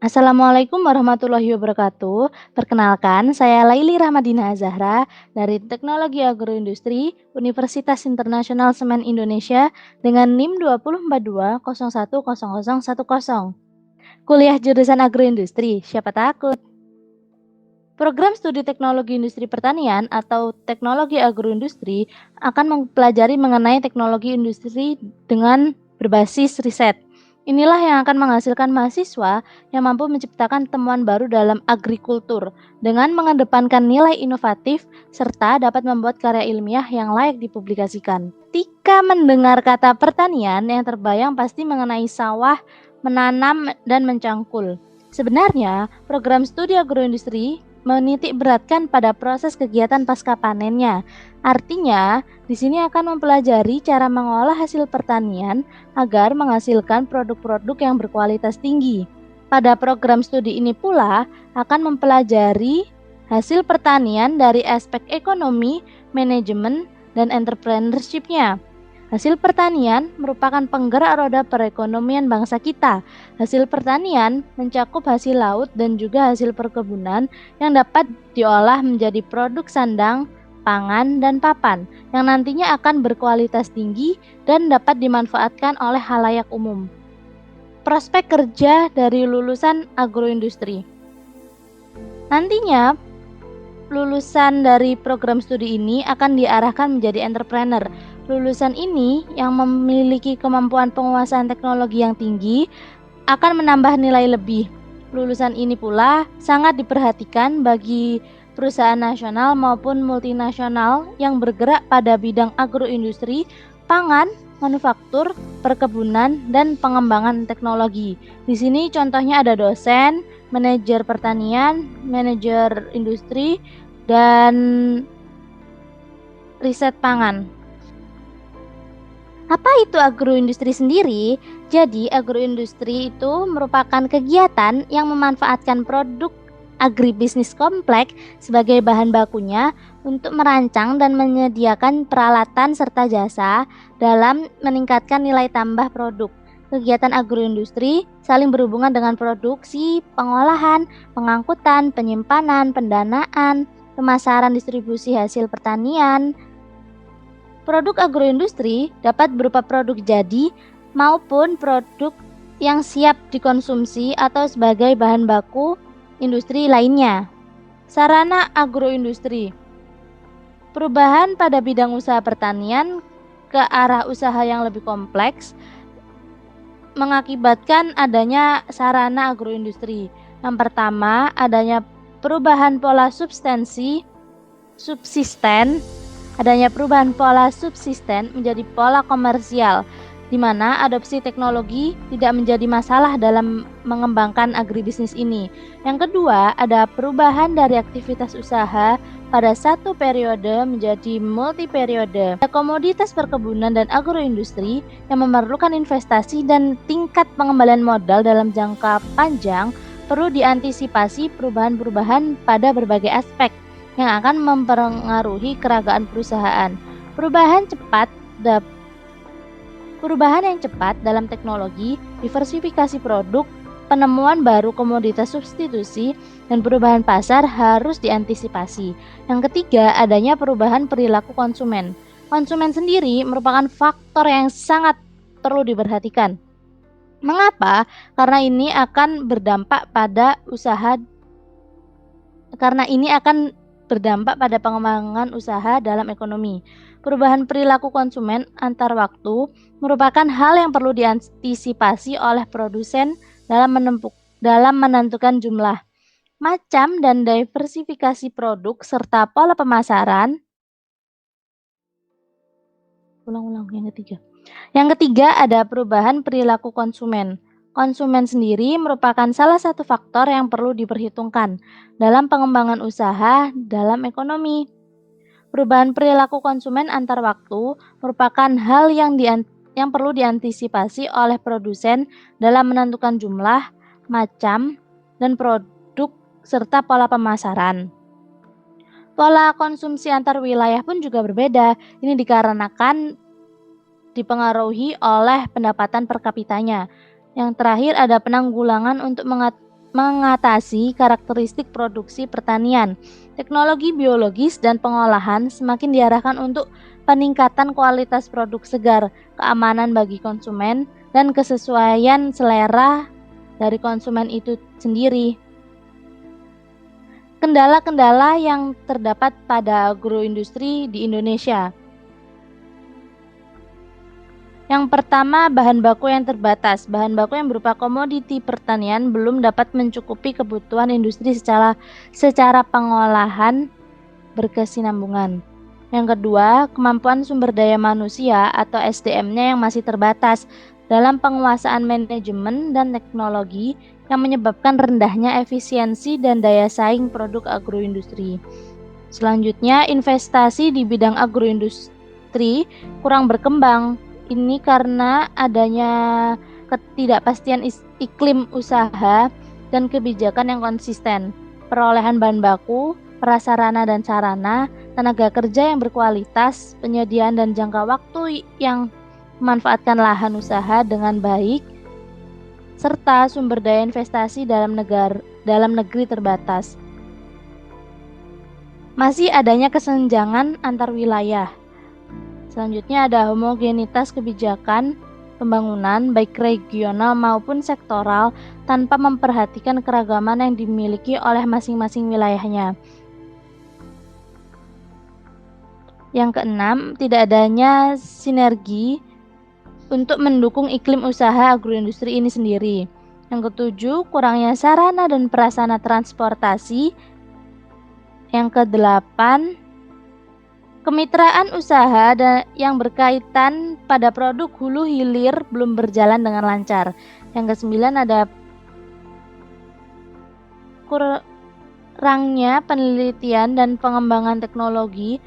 Assalamualaikum warahmatullahi wabarakatuh. Perkenalkan, saya Laili Rahmadina Zahra dari Teknologi Agroindustri Universitas Internasional Semen Indonesia dengan NIM 2042010010. Kuliah jurusan agroindustri, siapa takut? Program studi teknologi industri pertanian atau teknologi agroindustri akan mempelajari mengenai teknologi industri dengan berbasis riset. Inilah yang akan menghasilkan mahasiswa yang mampu menciptakan temuan baru dalam agrikultur dengan mengedepankan nilai inovatif serta dapat membuat karya ilmiah yang layak dipublikasikan. Ketika mendengar kata pertanian, yang terbayang pasti mengenai sawah, menanam, dan mencangkul. Sebenarnya, program studi agroindustri menitik beratkan pada proses kegiatan pasca panennya. Artinya, di sini akan mempelajari cara mengolah hasil pertanian agar menghasilkan produk-produk yang berkualitas tinggi. Pada program studi ini pula akan mempelajari hasil pertanian dari aspek ekonomi, manajemen, dan entrepreneurship-nya. Hasil pertanian merupakan penggerak roda perekonomian bangsa kita. Hasil pertanian mencakup hasil laut dan juga hasil perkebunan yang dapat diolah menjadi produk sandang, pangan, dan papan yang nantinya akan berkualitas tinggi dan dapat dimanfaatkan oleh halayak umum. Prospek kerja dari lulusan agroindustri. Nantinya lulusan dari program studi ini akan diarahkan menjadi entrepreneur. Lulusan ini yang memiliki kemampuan penguasaan teknologi yang tinggi akan menambah nilai lebih. Lulusan ini pula sangat diperhatikan bagi perusahaan nasional maupun multinasional yang bergerak pada bidang agroindustri, pangan, manufaktur, perkebunan, dan pengembangan teknologi. Di sini contohnya ada dosen, manajer pertanian, manajer industri, dan riset pangan. Apa itu agroindustri sendiri? Jadi, agroindustri itu merupakan kegiatan yang memanfaatkan produk agribisnis kompleks sebagai bahan bakunya untuk merancang dan menyediakan peralatan serta jasa dalam meningkatkan nilai tambah produk. Kegiatan agroindustri saling berhubungan dengan produksi, pengolahan, pengangkutan, penyimpanan, pendanaan, pemasaran distribusi hasil pertanian. Produk agroindustri dapat berupa produk jadi maupun produk yang siap dikonsumsi atau sebagai bahan baku industri lainnya. Sarana agroindustri. Perubahan pada bidang usaha pertanian ke arah usaha yang lebih kompleks mengakibatkan adanya sarana agroindustri. Yang pertama, adanya perubahan pola subsisten, adanya perubahan pola subsisten menjadi pola komersial, di mana adopsi teknologi tidak menjadi masalah dalam mengembangkan agribisnis ini. Yang kedua, ada perubahan dari aktivitas usaha pada satu periode menjadi multi periode. Komoditas perkebunan dan agroindustri yang memerlukan investasi dan tingkat pengembalian modal dalam jangka panjang, perlu diantisipasi perubahan-perubahan pada berbagai aspek yang akan mempengaruhi keragaman perusahaan. Perubahan yang cepat dalam teknologi, diversifikasi produk, penemuan baru komoditas substitusi, dan perubahan pasar harus diantisipasi. Yang ketiga, adanya perubahan perilaku konsumen. Konsumen sendiri merupakan faktor yang sangat perlu diperhatikan. Mengapa? Karena ini akan berdampak pada pengembangan usaha dalam ekonomi. Perubahan perilaku konsumen antar waktu merupakan hal yang perlu diantisipasi oleh produsen dalam menentukan jumlah, macam, dan diversifikasi produk serta pola pemasaran. Yang ketiga ada perubahan perilaku konsumen. Konsumen sendiri merupakan salah satu faktor yang perlu diperhitungkan dalam pengembangan usaha dalam ekonomi. Perubahan perilaku konsumen antar waktu merupakan hal yang perlu diantisipasi oleh produsen dalam menentukan jumlah, macam, dan produk serta pola pemasaran. Pola konsumsi antar wilayah pun juga berbeda. Ini dikarenakan dipengaruhi oleh pendapatan per kapitanya. Yang terakhir ada penanggulangan untuk mengatasi karakteristik produksi pertanian. Teknologi biologis dan pengolahan semakin diarahkan untuk peningkatan kualitas produk segar, keamanan bagi konsumen, dan kesesuaian selera dari konsumen itu sendiri. Kendala-kendala yang terdapat pada agroindustri di Indonesia. Yang pertama, bahan baku yang terbatas. Bahan baku yang berupa komoditi pertanian belum dapat mencukupi kebutuhan industri secara pengolahan berkesinambungan. Yang kedua, kemampuan sumber daya manusia atau SDM-nya yang masih terbatas dalam penguasaan manajemen dan teknologi yang menyebabkan rendahnya efisiensi dan daya saing produk agroindustri. Selanjutnya, investasi di bidang agroindustri kurang berkembang. Ini karena adanya ketidakpastian iklim usaha dan kebijakan yang konsisten, perolehan bahan baku, prasarana dan sarana, tenaga kerja yang berkualitas, penyediaan dan jangka waktu yang memanfaatkan lahan usaha dengan baik, serta sumber daya investasi dalam negeri terbatas. Masih adanya kesenjangan antar wilayah. Selanjutnya ada homogenitas kebijakan pembangunan baik regional maupun sektoral tanpa memperhatikan keragaman yang dimiliki oleh masing-masing wilayahnya. Yang keenam, tidak adanya sinergi untuk mendukung iklim usaha agroindustri ini sendiri. Yang ketujuh, kurangnya sarana dan prasarana transportasi. Yang kedelapan, kemitraan usaha yang berkaitan pada produk hulu hilir belum berjalan dengan lancar. Yang kesembilan ada kurangnya penelitian dan pengembangan teknologi,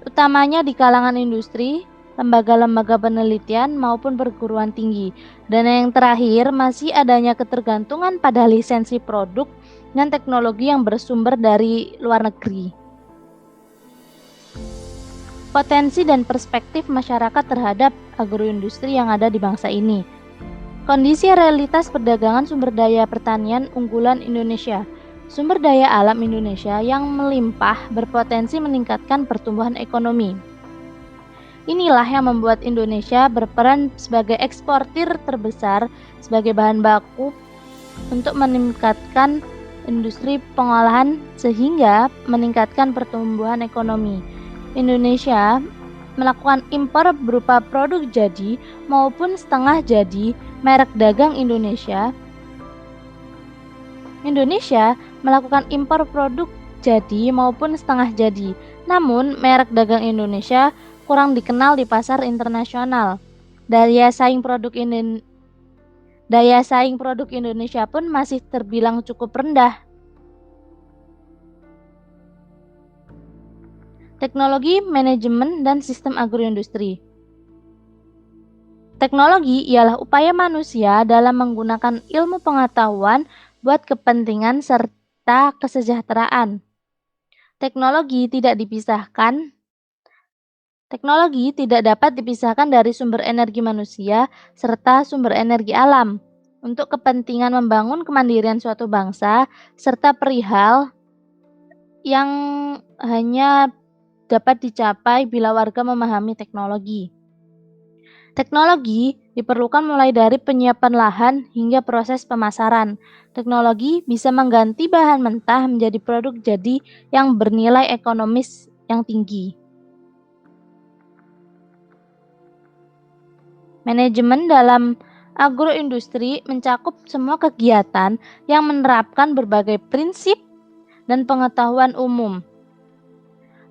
utamanya di kalangan industri, lembaga-lembaga penelitian maupun perguruan tinggi. Dan yang terakhir, masih adanya ketergantungan pada lisensi produk dan teknologi yang bersumber dari luar negeri. Potensi dan perspektif masyarakat terhadap agroindustri yang ada di bangsa ini. Kondisi realitas perdagangan sumber daya pertanian unggulan Indonesia. Sumber daya alam Indonesia yang melimpah berpotensi meningkatkan pertumbuhan ekonomi. Inilah yang membuat Indonesia berperan sebagai eksportir terbesar sebagai bahan baku untuk meningkatkan industri pengolahan sehingga meningkatkan pertumbuhan ekonomi. Indonesia melakukan impor berupa produk jadi maupun setengah jadi merek dagang Indonesia. Indonesia melakukan impor produk jadi maupun setengah jadi. Namun, merek dagang Indonesia kurang dikenal di pasar internasional. Daya saing produk Indonesia pun masih terbilang cukup rendah. Teknologi, manajemen, dan sistem agroindustri. Teknologi ialah upaya manusia dalam menggunakan ilmu pengetahuan buat kepentingan serta kesejahteraan. Teknologi tidak dapat dipisahkan dari sumber energi manusia serta sumber energi alam untuk kepentingan membangun kemandirian suatu bangsa serta perihal yang hanya dapat dicapai bila warga memahami teknologi. Teknologi diperlukan mulai dari penyiapan lahan hingga proses pemasaran. Teknologi bisa mengganti bahan mentah menjadi produk jadi yang bernilai ekonomis yang tinggi. Manajemen dalam agroindustri mencakup semua kegiatan yang menerapkan berbagai prinsip dan pengetahuan umum.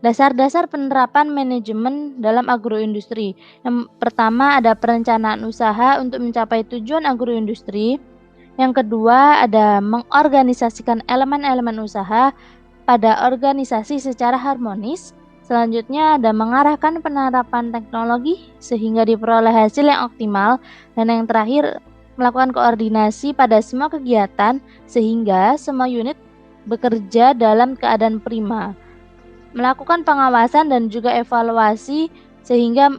Dasar-dasar penerapan manajemen dalam agroindustri. Yang pertama ada perencanaan usaha untuk mencapai tujuan agroindustri. Yang kedua ada mengorganisasikan elemen-elemen usaha pada organisasi secara harmonis. Selanjutnya ada mengarahkan penerapan teknologi sehingga diperoleh hasil yang optimal. Dan yang terakhir melakukan koordinasi pada semua kegiatan sehingga semua unit bekerja dalam keadaan prima. Melakukan pengawasan dan juga evaluasi sehingga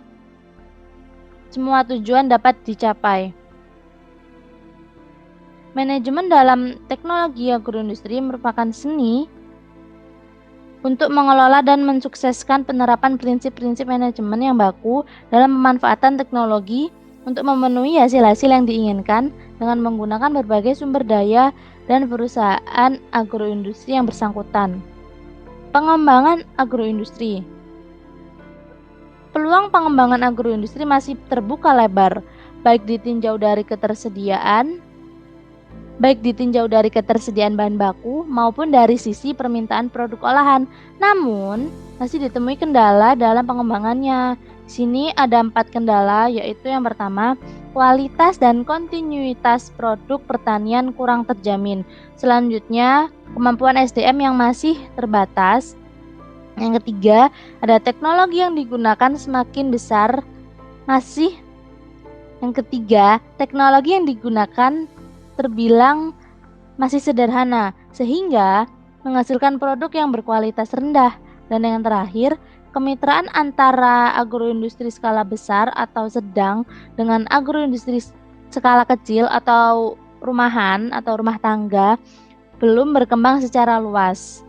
semua tujuan dapat dicapai. Manajemen dalam teknologi agroindustri merupakan seni untuk mengelola dan mensukseskan penerapan prinsip-prinsip manajemen yang baku dalam pemanfaatan teknologi untuk memenuhi hasil-hasil yang diinginkan dengan menggunakan berbagai sumber daya dan perusahaan agroindustri yang bersangkutan. Pengembangan agroindustri. Peluang pengembangan agroindustri masih terbuka lebar, baik ditinjau dari ketersediaan bahan baku maupun dari sisi permintaan produk olahan. Namun, masih ditemui kendala dalam pengembangannya. Di sini ada 4 kendala, yaitu yang pertama, kualitas dan kontinuitas produk pertanian kurang terjamin. Selanjutnya, kemampuan SDM yang masih terbatas. Yang ketiga, ada teknologi yang digunakan semakin besar. Teknologi yang digunakan terbilang masih sederhana, sehingga menghasilkan produk yang berkualitas rendah. Dan yang terakhir, kemitraan antara agroindustri skala besar atau sedang dengan agroindustri skala kecil atau rumahan atau rumah tangga belum berkembang secara luas.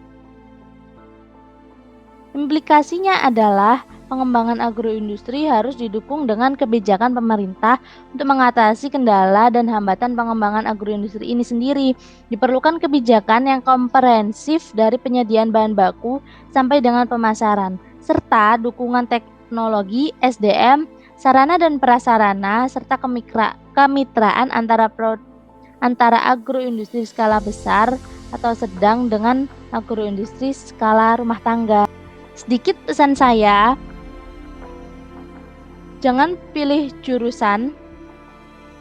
Implikasinya adalah pengembangan agroindustri harus didukung dengan kebijakan pemerintah untuk mengatasi kendala dan hambatan pengembangan agroindustri ini sendiri. Diperlukan kebijakan yang komprehensif dari penyediaan bahan baku sampai dengan pemasaran, serta dukungan teknologi, SDM, sarana dan prasarana, serta kemitraan antara agroindustri skala besar atau sedang dengan agroindustri skala rumah tangga. Sedikit pesan saya, jangan pilih jurusan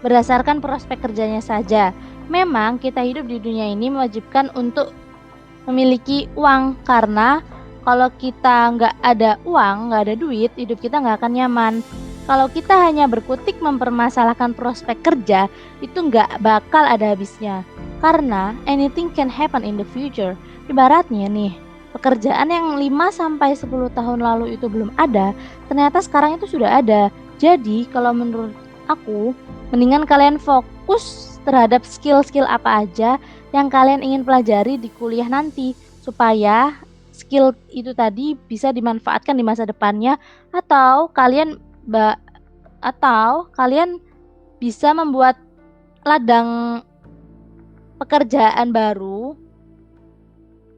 berdasarkan prospek kerjanya saja. Memang kita hidup di dunia ini mewajibkan untuk memiliki uang, karena kalau kita nggak ada uang, nggak ada duit, hidup kita nggak akan nyaman. Kalau kita hanya berkutik mempermasalahkan prospek kerja, itu nggak bakal ada habisnya. Karena anything can happen in the future. Ibaratnya nih, pekerjaan yang 5-10 tahun lalu itu belum ada, ternyata sekarang itu sudah ada. Jadi kalau menurut aku, mendingan kalian fokus terhadap skill-skill apa aja yang kalian ingin pelajari di kuliah nanti, supaya skill itu tadi bisa dimanfaatkan di masa depannya, atau kalian bisa membuat ladang pekerjaan baru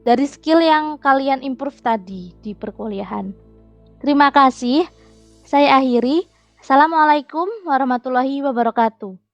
dari skill yang kalian improve tadi di perkuliahan. Terima kasih. Saya akhiri. Assalamualaikum warahmatullahi wabarakatuh.